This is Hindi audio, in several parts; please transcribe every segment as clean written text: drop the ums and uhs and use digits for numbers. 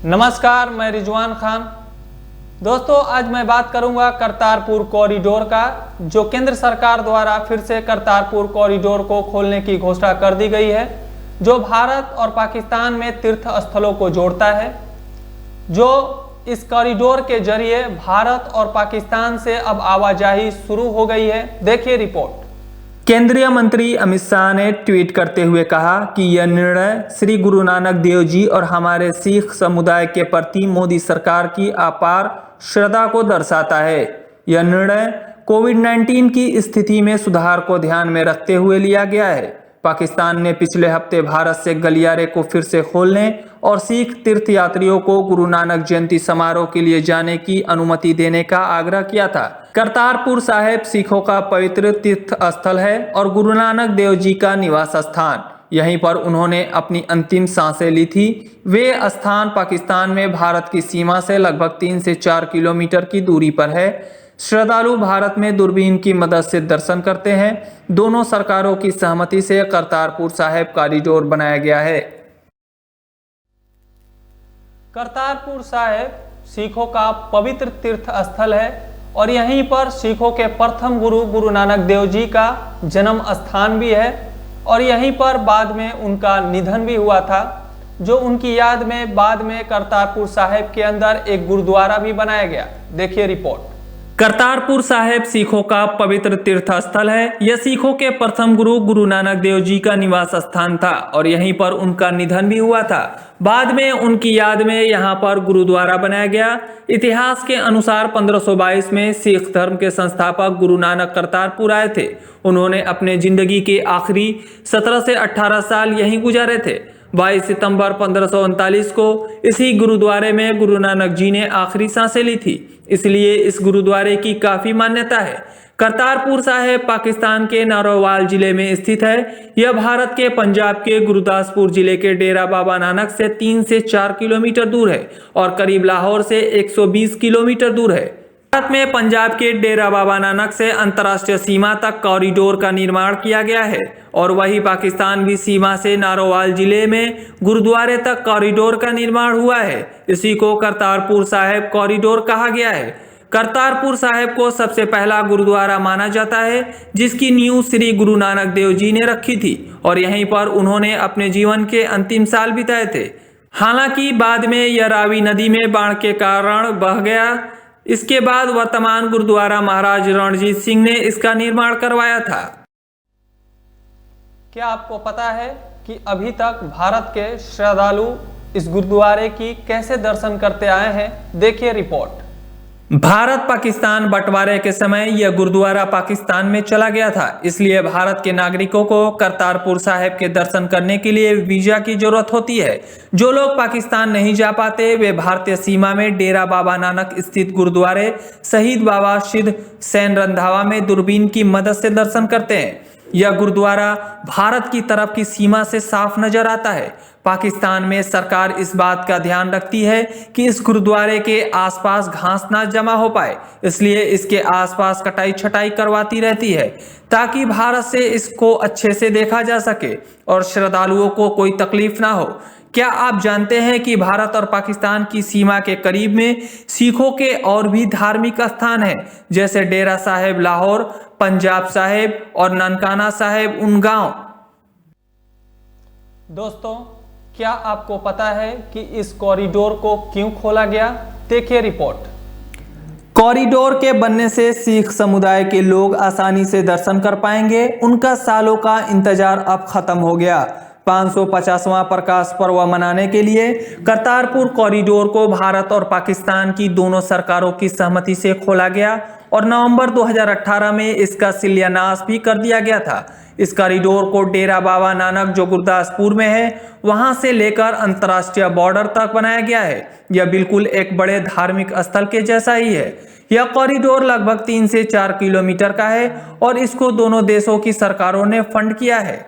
नमस्कार, मैं रिजवान खान। दोस्तों, आज मैं बात करूंगा करतारपुर कॉरिडोर का, जो केंद्र सरकार द्वारा फिर से करतारपुर कॉरिडोर को खोलने की घोषणा कर दी गई है, जो भारत और पाकिस्तान में तीर्थ स्थलों को जोड़ता है। जो इस कॉरिडोर के जरिए भारत और पाकिस्तान से अब आवाजाही शुरू हो गई है। देखिए रिपोर्ट। केंद्रीय मंत्री अमित शाह ने ट्वीट करते हुए कहा कि यह निर्णय श्री गुरु नानक देव जी और हमारे सिख समुदाय के प्रति मोदी सरकार की अपार श्रद्धा को दर्शाता है। यह निर्णय कोविड-19 की स्थिति में सुधार को ध्यान में रखते हुए लिया गया है। पाकिस्तान ने पिछले हफ्ते भारत से गलियारे को फिर से खोलने और सिख तीर्थयात्रियों को गुरु नानक जयंती समारोह के लिए जाने की अनुमति देने का आग्रह किया था। करतारपुर साहिब सिखों का पवित्र तीर्थ स्थल है और गुरु नानक देव जी का निवास स्थान। यहीं पर उन्होंने अपनी अंतिम सांसें ली थी। वे स्थान पाकिस्तान में भारत की सीमा से लगभग 3 से 4 किलोमीटर की दूरी पर है। श्रद्धालु भारत में दूरबीन की मदद से दर्शन करते हैं। दोनों सरकारों की सहमति से करतारपुर साहिब कॉरिडोर बनाया गया है। करतारपुर साहिब सिखों का पवित्र तीर्थ स्थल है और यहीं पर सिखों के प्रथम गुरु गुरु नानक देव जी का जन्म स्थान भी है और यहीं पर बाद में उनका निधन भी हुआ था, जो उनकी याद में बाद में करतारपुर साहिब के अंदर एक गुरुद्वारा भी बनाया गया। देखिए रिपोर्ट। करतारपुर साहिब सिखों का पवित्र तीर्थ स्थल है। यह सिखों के प्रथम गुरु गुरु नानक देव जी का निवास स्थान था और यहीं पर उनका निधन भी हुआ था। बाद में उनकी याद में यहाँ पर गुरुद्वारा बनाया गया। इतिहास के अनुसार 1522 में सिख धर्म के संस्थापक गुरु नानक करतारपुर आए थे। उन्होंने अपने जिंदगी के आखिरी 17 से 18 साल यहीं गुजारे थे। 22 सितंबर 1539 को इसी गुरुद्वारे में गुरु नानक जी ने आखिरी सांसें ली थी, इसलिए इस गुरुद्वारे की काफी मान्यता है। करतारपुर साहिब पाकिस्तान के नारोवाल जिले में स्थित है। यह भारत के पंजाब के गुरदासपुर जिले के डेरा बाबा नानक से 3 से 4 किलोमीटर दूर है और करीब लाहौर से 120 किलोमीटर दूर है। भारत में पंजाब के डेरा बाबा नानक से अंतर्राष्ट्रीय सीमा तक कॉरिडोर का निर्माण किया गया है और वही पाकिस्तान भी सीमा से नारोवाल जिले में गुरुद्वारे तक कॉरिडोर का निर्माण हुआ है। इसी को करतारपुर साहिब कॉरिडोर कहा गया है। करतारपुर साहिब को सबसे पहला गुरुद्वारा माना जाता है, जिसकी नींव श्री गुरु नानक देव जी ने रखी थी और यहीं पर उन्होंने अपने जीवन के अंतिम साल बिताए थे। हालांकि बाद में यह रावी नदी में बाढ़ के कारण बह गया। इसके बाद वर्तमान गुरुद्वारा महाराज रणजीत सिंह ने इसका निर्माण करवाया था। क्या आपको पता है कि अभी तक भारत के श्रद्धालु इस गुरुद्वारे की कैसे दर्शन करते आए हैं? देखिए रिपोर्ट। भारत पाकिस्तान बंटवारे के समय यह गुरुद्वारा पाकिस्तान में चला गया था, इसलिए भारत के नागरिकों को करतारपुर साहिब के दर्शन करने के लिए वीजा की जरूरत होती है। जो लोग पाकिस्तान नहीं जा पाते वे भारतीय सीमा में डेरा बाबा नानक स्थित गुरुद्वारे शहीद बाबा सिद्ध सैन रंधावा में दूरबीन की मदद से दर्शन करते हैं। यह गुरुद्वारा भारत की तरफ की सीमा से साफ नजर आता है। पाकिस्तान में सरकार इस बात का ध्यान रखती है कि इस गुरुद्वारे के आसपास घास ना जमा हो पाए, इसलिए इसके आसपास कटाई छटाई करवाती रहती है ताकि भारत से इसको अच्छे से देखा जा सके और श्रद्धालुओं को कोई तकलीफ ना हो। क्या आप जानते हैं कि भारत और पाकिस्तान की सीमा के करीब में सिखों के और भी धार्मिक स्थान हैं, जैसे डेरा साहिब लाहौर, पंजाब साहिब और ननकाना साहिब उनगांव। दोस्तों, क्या आपको पता है कि इस कॉरिडोर को क्यों खोला गया? देखिए रिपोर्ट। कॉरिडोर के बनने से सिख समुदाय के लोग आसानी से दर्शन कर पाएंगे। उनका सालों का इंतजार अब खत्म हो गया। 550वां प्रकाश पर्व मनाने के लिए करतारपुर कॉरिडोर को भारत और पाकिस्तान की दोनों सरकारों की सहमति से खोला गया और नवंबर 2018 में इसका शिलान्यास भी कर दिया गया था। इस कॉरिडोर को डेरा बाबा नानक जो गुरदासपुर में है वहां से लेकर अंतर्राष्ट्रीय बॉर्डर तक बनाया गया है। यह बिल्कुल एक बड़े धार्मिक स्थल के जैसा ही है। यह कॉरिडोर लगभग 3 से 4 किलोमीटर का है और इसको दोनों देशों की सरकारों ने फंड किया है।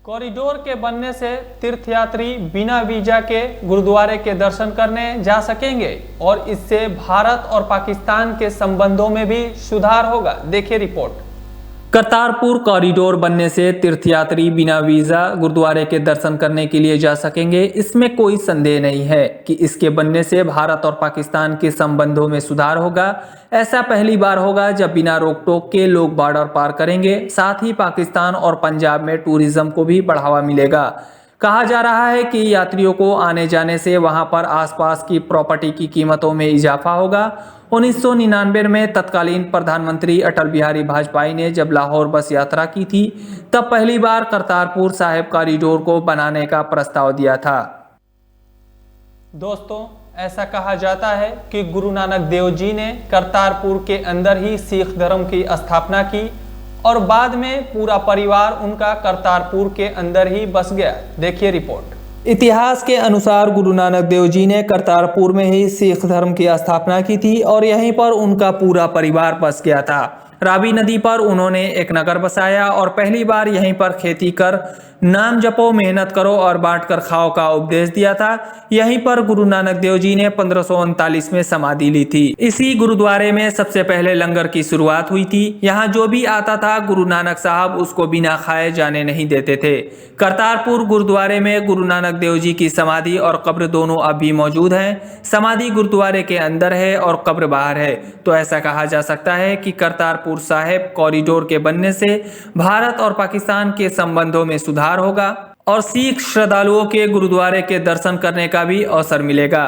कॉरिडोर के बनने से तीर्थयात्री बिना वीजा के गुरुद्वारे के दर्शन करने जा सकेंगे और इससे भारत और पाकिस्तान के संबंधों में भी सुधार होगा। देखिए रिपोर्ट। करतारपुर कॉरिडोर बनने से तीर्थयात्री बिना वीजा गुरुद्वारे के दर्शन करने के लिए जा सकेंगे। इसमें कोई संदेह नहीं है कि इसके बनने से भारत और पाकिस्तान के संबंधों में सुधार होगा। ऐसा पहली बार होगा जब बिना रोक टोक के लोग बॉर्डर पार करेंगे। साथ ही पाकिस्तान और पंजाब में टूरिज्म को भी बढ़ावा मिलेगा। कहा जा रहा है कि यात्रियों को आने जाने से वहां पर आसपास की प्रॉपर्टी की कीमतों में इजाफा होगा। 1999 में तत्कालीन प्रधानमंत्री अटल बिहारी वाजपेयी ने जब लाहौर बस यात्रा की थी, तब पहली बार करतारपुर साहिब कॉरिडोर को बनाने का प्रस्ताव दिया था। दोस्तों, ऐसा कहा जाता है कि गुरु नानक देव जी ने करतारपुर के अंदर ही सिख धर्म की स्थापना की और बाद में पूरा परिवार उनका करतारपुर के अंदर ही बस गया। देखिए रिपोर्ट। इतिहास के अनुसार गुरु नानक देव जी ने करतारपुर में ही सिख धर्म की स्थापना की थी और यहीं पर उनका पूरा परिवार बस गया था। रावी नदी पर उन्होंने एक नगर बसाया और पहली बार यहीं पर खेती कर, नाम जपो, मेहनत करो और बांट कर खाओ का उपदेश दिया था। यहीं पर गुरु नानक देव जी ने 1539 में समाधि ली थी। इसी गुरुद्वारे में सबसे पहले लंगर की शुरुआत हुई थी। यहाँ जो भी आता था गुरु नानक साहब उसको बिना खाए जाने नहीं देते थे। करतारपुर गुरुद्वारे में गुरु नानक देव जी की समाधि और कब्र दोनों अभी मौजूद हैं। समाधि गुरुद्वारे के अंदर है और कब्र बाहर है। तो ऐसा कहा जा सकता है कि करतारपुर साहिब कॉरिडोर के बनने से भारत और पाकिस्तान के संबंधों में सुधार होगा और सिख श्रद्धालुओं के गुरुद्वारे के दर्शन करने का भी अवसर मिलेगा।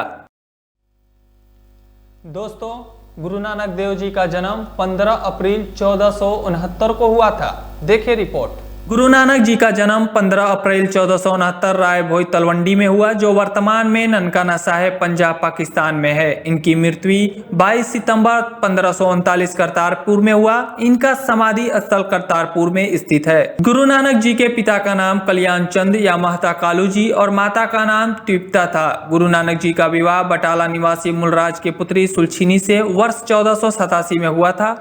दोस्तों, गुरु नानक देव जी का जन्म 15 अप्रैल 1469 को हुआ था। देखिए रिपोर्ट। गुरु नानक जी का जन्म 15 अप्रैल 1469 राय भोई तलवंडी में हुआ, जो वर्तमान में ननकाना साहिब पंजाब पाकिस्तान में है। इनकी मृत्यु 22 सितंबर 1539 करतारपुर में हुआ। इनका समाधि स्थल करतारपुर में स्थित है। गुरु नानक जी के पिता का नाम कल्याण चंद या महता कालू जी और माता का नाम तृप्ता था। गुरु नानक जी का विवाह बटाला निवासी मूलराज के पुत्री सुलछिनी से वर्ष 1487 में हुआ था।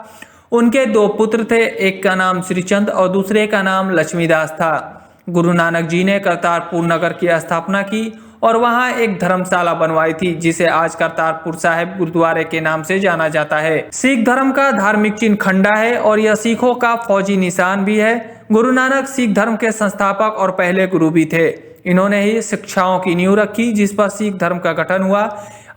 उनके 2 पुत्र थे, एक का नाम श्रीचंद और दूसरे का नाम लक्ष्मीदास था। गुरु नानक जी ने करतारपुर नगर की स्थापना की और वहां एक धर्मशाला बनवाई थी, जिसे आज करतारपुर साहिब गुरुद्वारे के नाम से जाना जाता है। सिख धर्म का धार्मिक चिन्ह खंडा है और यह सिखों का फौजी निशान भी है। गुरु नानक सिख धर्म के संस्थापक और पहले गुरु भी थे। इन्होंने ही शिक्षाओं की नींव रखी, जिस पर सिख धर्म का गठन हुआ।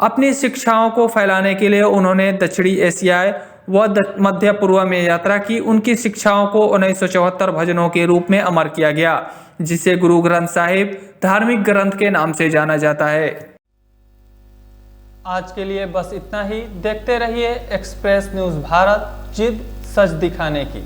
अपनी शिक्षाओं को फैलाने के लिए उन्होंने दक्षिणी एशिया व मध्य पूर्व में यात्रा की। उनकी शिक्षाओं को 1974 भजनों के रूप में अमर किया गया, जिसे गुरु ग्रंथ साहिब धार्मिक ग्रंथ के नाम से जाना जाता है। आज के लिए बस इतना ही। देखते रहिए एक्सप्रेस न्यूज भारत, जिद सच दिखाने की।